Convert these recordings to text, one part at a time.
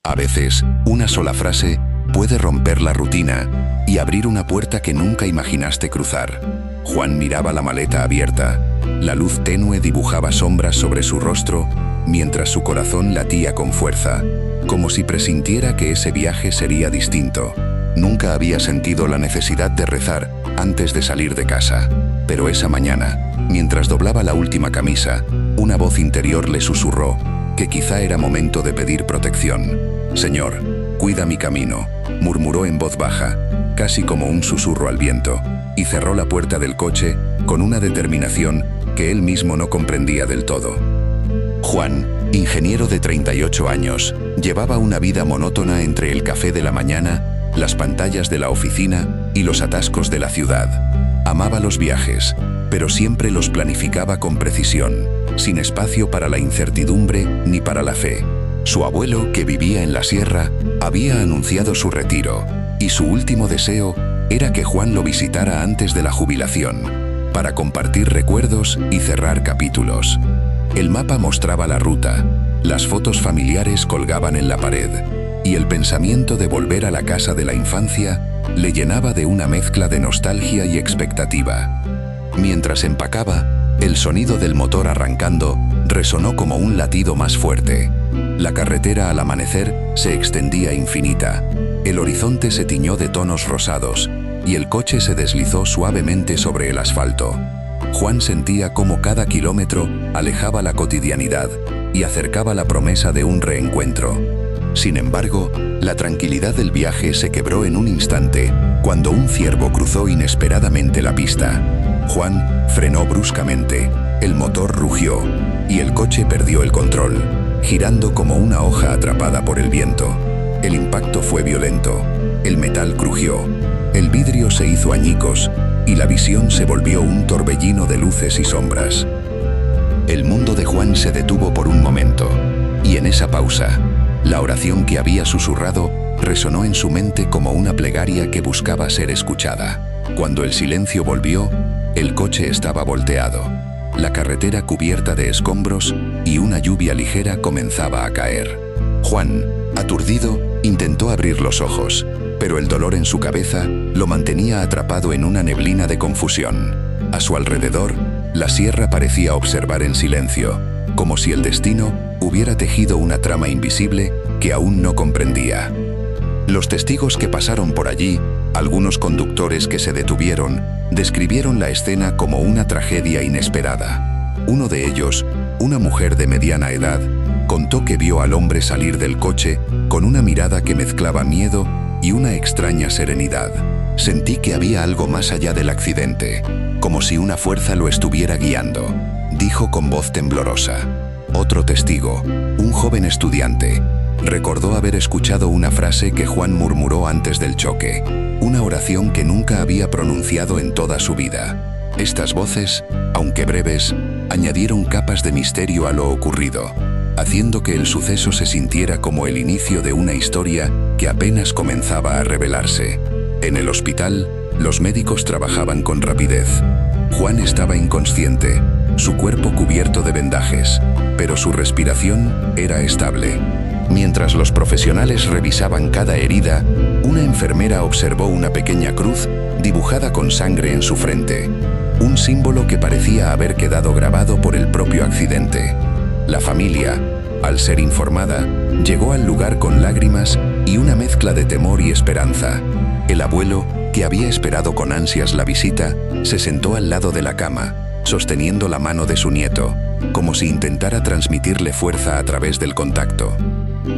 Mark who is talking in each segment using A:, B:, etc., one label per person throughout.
A: A veces, una sola frase puede romper la rutina y abrir una puerta que nunca imaginaste cruzar. Juan miraba la maleta abierta. La luz tenue dibujaba sombras sobre su rostro, mientras su corazón latía con fuerza, como si presintiera que ese viaje sería distinto. Nunca había sentido la necesidad de rezar antes de salir de casa, pero esa mañana, mientras doblaba la última camisa, una voz interior le susurró que quizá era momento de pedir protección. «Señor, cuida mi camino», murmuró en voz baja, casi como un susurro al viento, y cerró la puerta del coche con una determinación que él mismo no comprendía del todo. Juan, ingeniero de 38 años, llevaba una vida monótona entre el café de la mañana, las pantallas de la oficina y los atascos de la ciudad. Amaba los viajes, pero siempre los planificaba con precisión, sin espacio para la incertidumbre ni para la fe. Su abuelo, que vivía en la sierra, había anunciado su retiro, y su último deseo era que Juan lo visitara antes de la jubilación, para compartir recuerdos y cerrar capítulos. El mapa mostraba la ruta, las fotos familiares colgaban en la pared, y el pensamiento de volver a la casa de la infancia le llenaba de una mezcla de nostalgia y expectativa. Mientras empacaba, el sonido del motor arrancando resonó como un latido más fuerte. La carretera al amanecer se extendía infinita, el horizonte se tiñó de tonos rosados, y el coche se deslizó suavemente sobre el asfalto. Juan sentía cómo cada kilómetro alejaba la cotidianidad y acercaba la promesa de un reencuentro. Sin embargo, la tranquilidad del viaje se quebró en un instante, cuando un ciervo cruzó inesperadamente la pista. Juan frenó bruscamente, el motor rugió, y el coche perdió el control, girando como una hoja atrapada por el viento. El impacto fue violento, el metal crujió, el vidrio se hizo añicos, y la visión se volvió un torbellino de luces y sombras. El mundo de Juan se detuvo por un momento, y en esa pausa, la oración que había susurrado resonó en su mente como una plegaria que buscaba ser escuchada. Cuando el silencio volvió, el coche estaba volteado, la carretera cubierta de escombros y una lluvia ligera comenzaba a caer. Juan, aturdido, intentó abrir los ojos, pero el dolor en su cabeza lo mantenía atrapado en una neblina de confusión. A su alrededor, la sierra parecía observar en silencio, como si el destino hubiera tejido una trama invisible que aún no comprendía. Los testigos que pasaron por allí, algunos conductores que se detuvieron, describieron la escena como una tragedia inesperada. Uno de ellos, una mujer de mediana edad, contó que vio al hombre salir del coche con una mirada que mezclaba miedo y una extraña serenidad. Sentí que había algo más allá del accidente, como si una fuerza lo estuviera guiando, dijo con voz temblorosa. Otro testigo, un joven estudiante, recordó haber escuchado una frase que Juan murmuró antes del choque, una oración que nunca había pronunciado en toda su vida. Estas voces, aunque breves, añadieron capas de misterio a lo ocurrido, haciendo que el suceso se sintiera como el inicio de una historia que apenas comenzaba a revelarse. En el hospital, los médicos trabajaban con rapidez. Juan estaba inconsciente, su cuerpo cubierto de vendajes, pero su respiración era estable. Mientras los profesionales revisaban cada herida, una enfermera observó una pequeña cruz dibujada con sangre en su frente, un símbolo que parecía haber quedado grabado por el propio accidente. La familia, al ser informada, llegó al lugar con lágrimas y una mezcla de temor y esperanza. El abuelo, que había esperado con ansias la visita, se sentó al lado de la cama, sosteniendo la mano de su nieto, como si intentara transmitirle fuerza a través del contacto.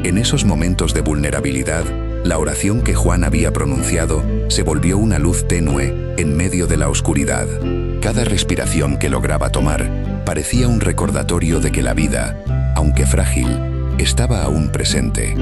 A: En esos momentos de vulnerabilidad, la oración que Juan había pronunciado se volvió una luz tenue en medio de la oscuridad. Cada respiración que lograba tomar parecía un recordatorio de que la vida, aunque frágil, estaba aún presente.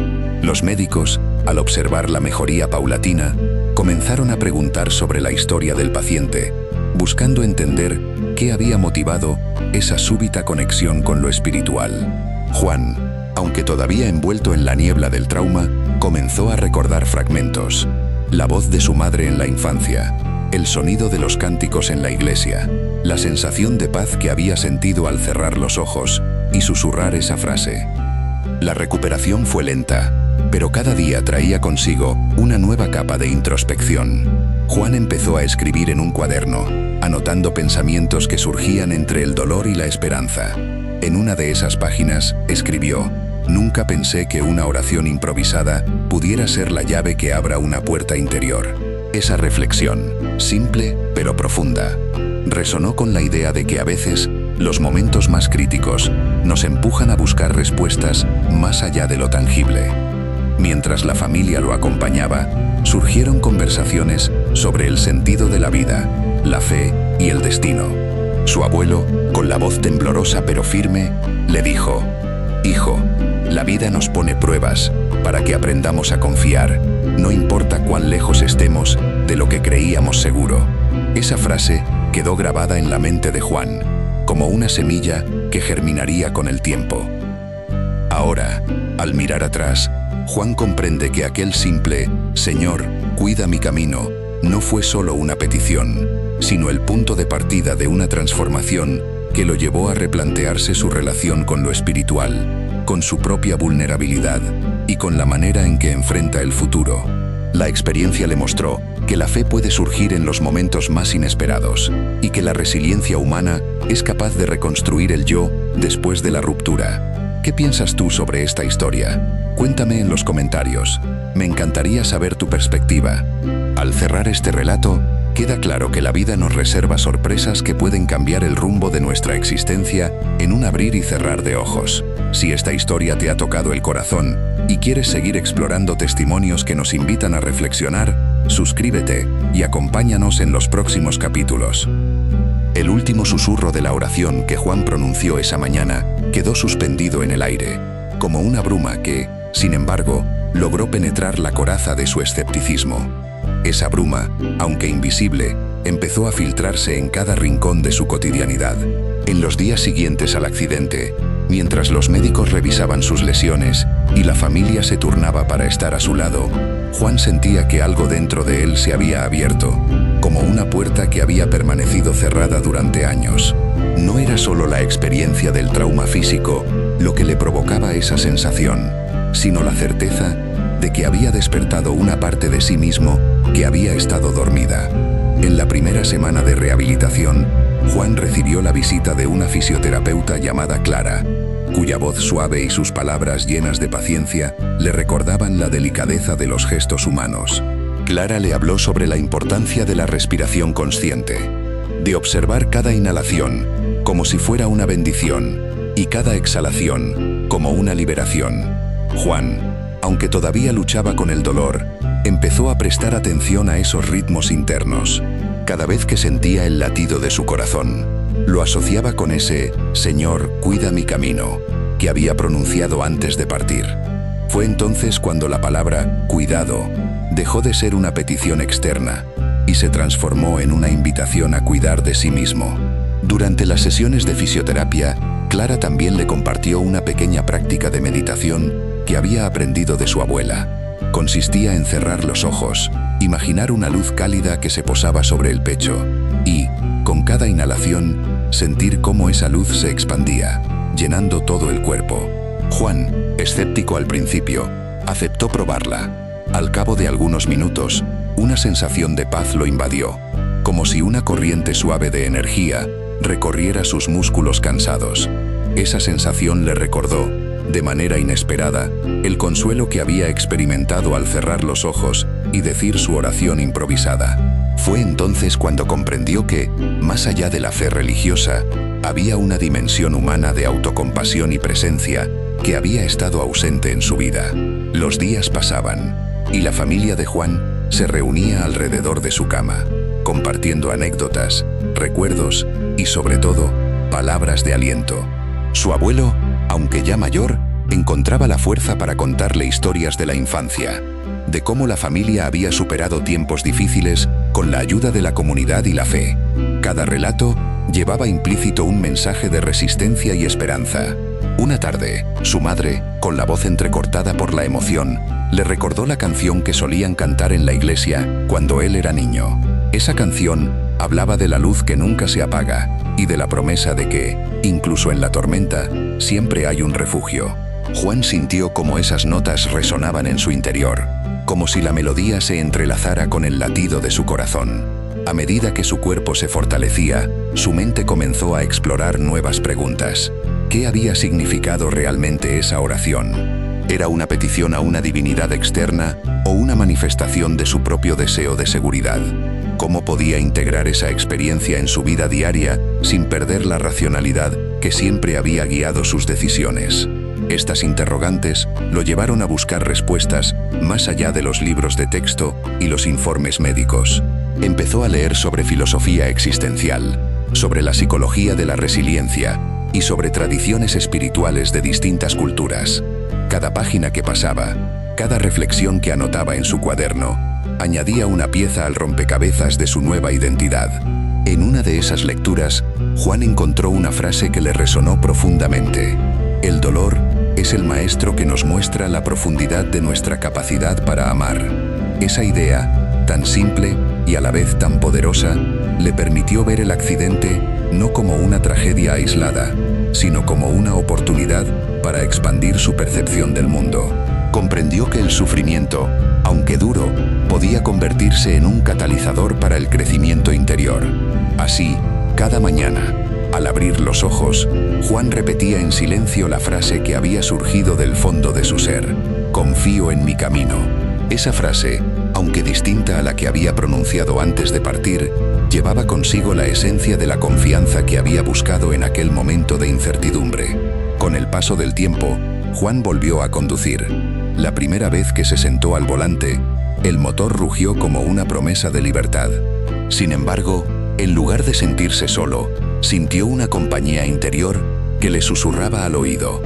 A: Los médicos, al observar la mejoría paulatina, comenzaron a preguntar sobre la historia del paciente, buscando entender qué había motivado esa súbita conexión con lo espiritual. Juan, aunque todavía envuelto en la niebla del trauma, comenzó a recordar fragmentos. La voz de su madre en la infancia, el sonido de los cánticos en la iglesia, la sensación de paz que había sentido al cerrar los ojos y susurrar esa frase. La recuperación fue lenta, pero cada día traía consigo una nueva capa de introspección. Juan empezó a escribir en un cuaderno, anotando pensamientos que surgían entre el dolor y la esperanza. En una de esas páginas, escribió: «Nunca pensé que una oración improvisada pudiera ser la llave que abra una puerta interior». Esa reflexión, simple pero profunda, resonó con la idea de que a veces los momentos más críticos nos empujan a buscar respuestas más allá de lo tangible. Mientras la familia lo acompañaba, surgieron conversaciones sobre el sentido de la vida, la fe y el destino. Su abuelo, con la voz temblorosa pero firme, le dijo: «Hijo, la vida nos pone pruebas para que aprendamos a confiar, no importa cuán lejos estemos de lo que creíamos seguro». Esa frase quedó grabada en la mente de Juan, como una semilla que germinaría con el tiempo. Ahora, al mirar atrás, Juan comprende que aquel simple «Señor, cuida mi camino» no fue solo una petición, sino el punto de partida de una transformación que lo llevó a replantearse su relación con lo espiritual, con su propia vulnerabilidad y con la manera en que enfrenta el futuro. La experiencia le mostró que la fe puede surgir en los momentos más inesperados y que la resiliencia humana es capaz de reconstruir el yo después de la ruptura. ¿Qué piensas tú sobre esta historia? Cuéntame en los comentarios. Me encantaría saber tu perspectiva. Al cerrar este relato, queda claro que la vida nos reserva sorpresas que pueden cambiar el rumbo de nuestra existencia en un abrir y cerrar de ojos. Si esta historia te ha tocado el corazón y quieres seguir explorando testimonios que nos invitan a reflexionar, suscríbete y acompáñanos en los próximos capítulos. El último susurro de la oración que Juan pronunció esa mañana quedó suspendido en el aire, como una bruma que, sin embargo, logró penetrar la coraza de su escepticismo. Esa bruma, aunque invisible, empezó a filtrarse en cada rincón de su cotidianidad. En los días siguientes al accidente, mientras los médicos revisaban sus lesiones y la familia se turnaba para estar a su lado, Juan sentía que algo dentro de él se había abierto, como una puerta que había permanecido cerrada durante años. No era solo la experiencia del trauma físico lo que le provocaba esa sensación, sino la certeza de que había despertado una parte de sí mismo que había estado dormida. En la primera semana de rehabilitación, Juan recibió la visita de una fisioterapeuta llamada Clara, cuya voz suave y sus palabras llenas de paciencia le recordaban la delicadeza de los gestos humanos. Clara le habló sobre la importancia de la respiración consciente, de observar cada inhalación como si fuera una bendición y cada exhalación como una liberación. Juan, aunque todavía luchaba con el dolor, empezó a prestar atención a esos ritmos internos. Cada vez que sentía el latido de su corazón, lo asociaba con ese «Señor, cuida mi camino» que había pronunciado antes de partir. Fue entonces cuando la palabra «cuidado» dejó de ser una petición externa y se transformó en una invitación a cuidar de sí mismo. Durante las sesiones de fisioterapia, Clara también le compartió una pequeña práctica de meditación que había aprendido de su abuela. Consistía en cerrar los ojos, imaginar una luz cálida que se posaba sobre el pecho y, con cada inhalación, sentir cómo esa luz se expandía, llenando todo el cuerpo. Juan, escéptico al principio, aceptó probarla. Al cabo de algunos minutos, una sensación de paz lo invadió, como si una corriente suave de energía recorriera sus músculos cansados. Esa sensación le recordó, de manera inesperada, el consuelo que había experimentado al cerrar los ojos y decir su oración improvisada. Fue entonces cuando comprendió que, más allá de la fe religiosa, había una dimensión humana de autocompasión y presencia que había estado ausente en su vida. Los días pasaban, y la familia de Juan se reunía alrededor de su cama, compartiendo anécdotas, recuerdos y, sobre todo, palabras de aliento. Su abuelo, aunque ya mayor, encontraba la fuerza para contarle historias de la infancia, de cómo la familia había superado tiempos difíciles con la ayuda de la comunidad y la fe. Cada relato llevaba implícito un mensaje de resistencia y esperanza. Una tarde, su madre, con la voz entrecortada por la emoción, le recordó la canción que solían cantar en la iglesia cuando él era niño. Esa canción hablaba de la luz que nunca se apaga y de la promesa de que, incluso en la tormenta, siempre hay un refugio. Juan sintió cómo esas notas resonaban en su interior, como si la melodía se entrelazara con el latido de su corazón. A medida que su cuerpo se fortalecía, su mente comenzó a explorar nuevas preguntas. ¿Qué había significado realmente esa oración? ¿Era una petición a una divinidad externa o una manifestación de su propio deseo de seguridad? ¿Cómo podía integrar esa experiencia en su vida diaria sin perder la racionalidad que siempre había guiado sus decisiones? Estas interrogantes lo llevaron a buscar respuestas más allá de los libros de texto y los informes médicos. Empezó a leer sobre filosofía existencial, sobre la psicología de la resiliencia y sobre tradiciones espirituales de distintas culturas. Cada página que pasaba, cada reflexión que anotaba en su cuaderno, añadía una pieza al rompecabezas de su nueva identidad. En una de esas lecturas, Juan encontró una frase que le resonó profundamente. El dolor es el maestro que nos muestra la profundidad de nuestra capacidad para amar. Esa idea, tan simple y a la vez tan poderosa, le permitió ver el accidente no como una tragedia aislada, sino como una oportunidad para expandir su percepción del mundo. Comprendió que el sufrimiento, aunque duro, podía convertirse en un catalizador para el crecimiento interior. Así, cada mañana, al abrir los ojos, Juan repetía en silencio la frase que había surgido del fondo de su ser: confío en mi camino. Esa frase, aunque distinta a la que había pronunciado antes de partir, llevaba consigo la esencia de la confianza que había buscado en aquel momento de incertidumbre. Con el paso del tiempo, Juan volvió a conducir. La primera vez que se sentó al volante, el motor rugió como una promesa de libertad. Sin embargo, en lugar de sentirse solo, sintió una compañía interior que le susurraba al oído.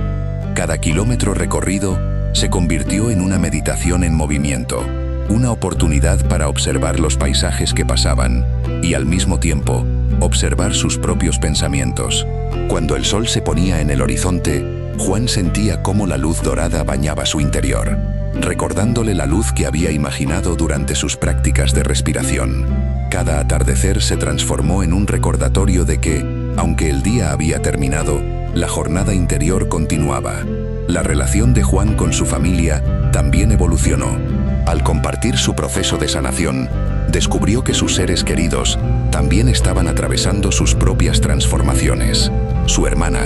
A: Cada kilómetro recorrido se convirtió en una meditación en movimiento, una oportunidad para observar los paisajes que pasaban y, al mismo tiempo, observar sus propios pensamientos. Cuando el sol se ponía en el horizonte, Juan sentía cómo la luz dorada bañaba su interior, recordándole la luz que había imaginado durante sus prácticas de respiración. Cada atardecer se transformó en un recordatorio de que, aunque el día había terminado, la jornada interior continuaba. La relación de Juan con su familia también evolucionó. Al compartir su proceso de sanación, descubrió que sus seres queridos también estaban atravesando sus propias transformaciones. Su hermana,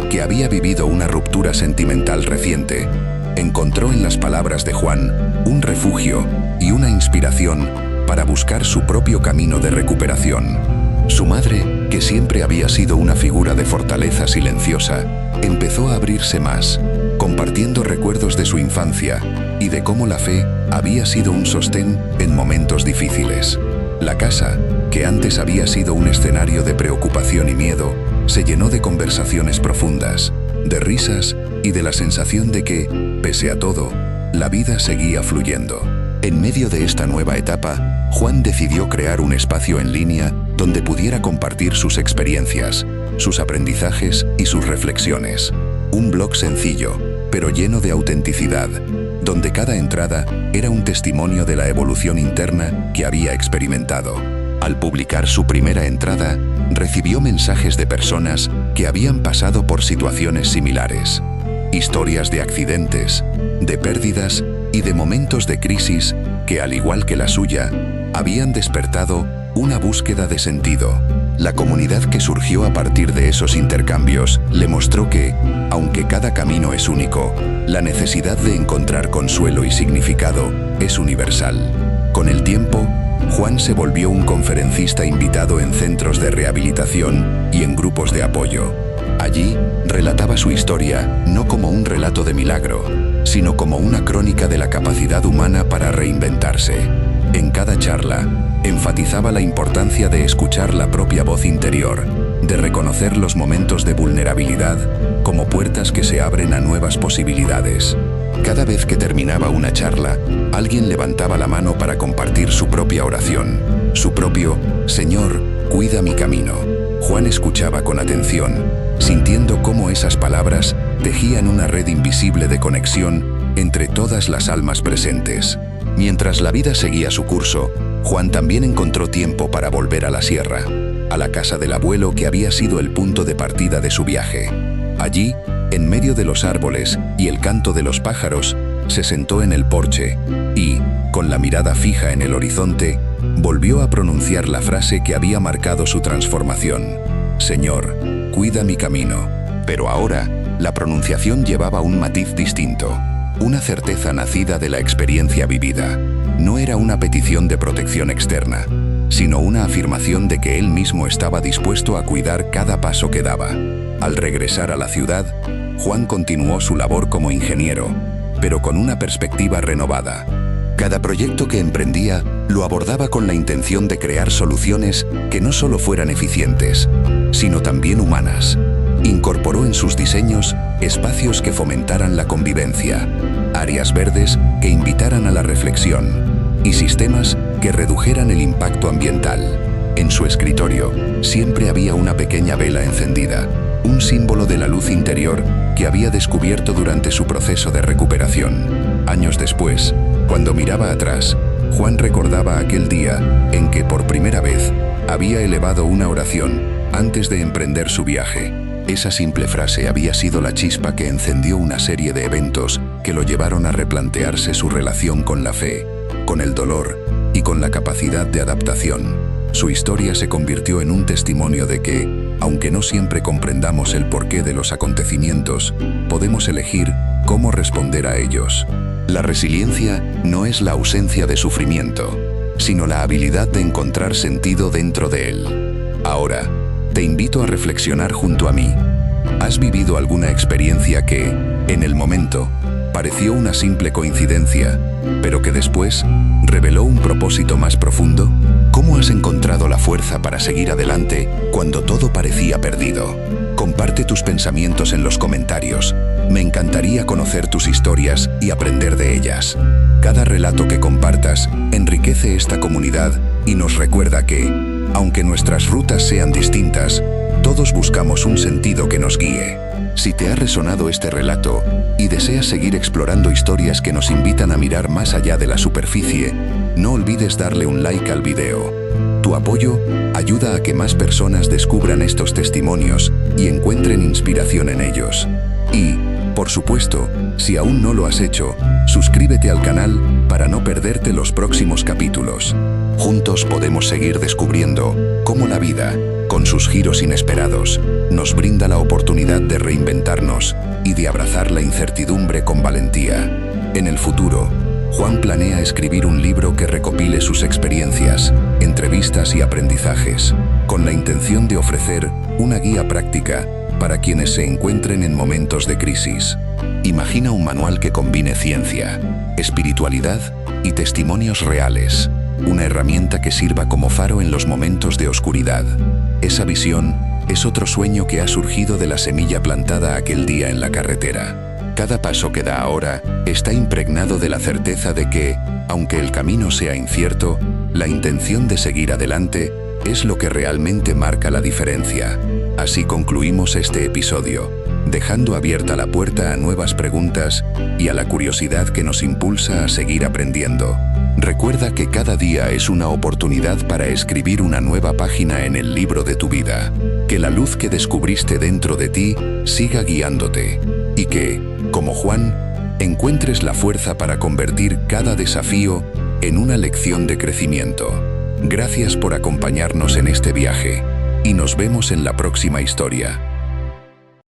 A: que había vivido una ruptura sentimental reciente, encontró en las palabras de Juan un refugio y una inspiración para buscar su propio camino de recuperación. Su madre, que siempre había sido una figura de fortaleza silenciosa, empezó a abrirse más, compartiendo recuerdos de su infancia y de cómo la fe había sido un sostén en momentos difíciles. La casa, que antes había sido un escenario de preocupación y miedo, se llenó de conversaciones profundas, de risas y de la sensación de que, pese a todo, la vida seguía fluyendo. En medio de esta nueva etapa, Juan decidió crear un espacio en línea donde pudiera compartir sus experiencias, sus aprendizajes y sus reflexiones. Un blog sencillo, pero lleno de autenticidad, donde cada entrada era un testimonio de la evolución interna que había experimentado. Al publicar su primera entrada, recibió mensajes de personas que habían pasado por situaciones similares. Historias de accidentes, de pérdidas y de momentos de crisis que, al igual que la suya, habían despertado una búsqueda de sentido. La comunidad que surgió a partir de esos intercambios le mostró que, aunque cada camino es único, la necesidad de encontrar consuelo y significado es universal. Con el tiempo, Juan se volvió un conferencista invitado en centros de rehabilitación y en grupos de apoyo. Allí, relataba su historia no como un relato de milagro, sino como una crónica de la capacidad humana para reinventarse. En cada charla, enfatizaba la importancia de escuchar la propia voz interior, de reconocer los momentos de vulnerabilidad como puertas que se abren a nuevas posibilidades. Cada vez que terminaba una charla, alguien levantaba la mano para compartir su propia oración, su propio «Señor, cuida mi camino». Juan escuchaba con atención, sintiendo cómo esas palabras tejían una red invisible de conexión entre todas las almas presentes. Mientras la vida seguía su curso, Juan también encontró tiempo para volver a la sierra, a la casa del abuelo que había sido el punto de partida de su viaje. Allí, En medio de los árboles y el canto de los pájaros, se sentó en el porche y, con la mirada fija en el horizonte, volvió a pronunciar la frase que había marcado su transformación: Señor, cuida mi camino. Pero ahora, la pronunciación llevaba un matiz distinto, una certeza nacida de la experiencia vivida. No era una petición de protección externa, sino una afirmación de que él mismo estaba dispuesto a cuidar cada paso que daba. Al regresar a la ciudad, Juan continuó su labor como ingeniero, pero con una perspectiva renovada. Cada proyecto que emprendía lo abordaba con la intención de crear soluciones que no solo fueran eficientes, sino también humanas. Incorporó en sus diseños espacios que fomentaran la convivencia, áreas verdes que invitaran a la reflexión y sistemas que redujeran el impacto ambiental. En su escritorio siempre había una pequeña vela encendida, un símbolo de la luz interior que había descubierto durante su proceso de recuperación. Años después, cuando miraba atrás, Juan recordaba aquel día en que por primera vez había elevado una oración antes de emprender su viaje. Esa simple frase había sido la chispa que encendió una serie de eventos que lo llevaron a replantearse su relación con la fe, con el dolor y con la capacidad de adaptación. Su historia se convirtió en un testimonio de que, aunque no siempre comprendamos el porqué de los acontecimientos, podemos elegir cómo responder a ellos. La resiliencia no es la ausencia de sufrimiento, sino la habilidad de encontrar sentido dentro de él. Ahora, te invito a reflexionar junto a mí. ¿Has vivido alguna experiencia que, en el momento, pareció una simple coincidencia, pero que después reveló un propósito más profundo? ¿Cómo has encontrado la fuerza para seguir adelante cuando todo parecía perdido? Comparte tus pensamientos en los comentarios. Me encantaría conocer tus historias y aprender de ellas. Cada relato que compartas enriquece esta comunidad y nos recuerda que, aunque nuestras rutas sean distintas, todos buscamos un sentido que nos guíe. Si te ha resonado este relato y deseas seguir explorando historias que nos invitan a mirar más allá de la superficie, no olvides darle un like al video. Tu apoyo ayuda a que más personas descubran estos testimonios y encuentren inspiración en ellos. Y, por supuesto, si aún no lo has hecho, suscríbete al canal para no perderte los próximos capítulos. Juntos podemos seguir descubriendo cómo la vida, con sus giros inesperados, nos brinda la oportunidad de reinventarnos y de abrazar la incertidumbre con valentía. En el futuro, Juan planea escribir un libro que recopile sus experiencias, entrevistas y aprendizajes, con la intención de ofrecer una guía práctica para quienes se encuentren en momentos de crisis. Imagina un manual que combine ciencia, espiritualidad y testimonios reales, una herramienta que sirva como faro en los momentos de oscuridad. Esa visión es otro sueño que ha surgido de la semilla plantada aquel día en la carretera. Cada paso que da ahora está impregnado de la certeza de que, aunque el camino sea incierto, la intención de seguir adelante es lo que realmente marca la diferencia. Así concluimos este episodio, dejando abierta la puerta a nuevas preguntas y a la curiosidad que nos impulsa a seguir aprendiendo. Recuerda que cada día es una oportunidad para escribir una nueva página en el libro de tu vida. Que la luz que descubriste dentro de ti siga guiándote. Y que, como Juan, encuentres la fuerza para convertir cada desafío en una lección de crecimiento. Gracias por acompañarnos en este viaje. Y nos vemos en la próxima historia.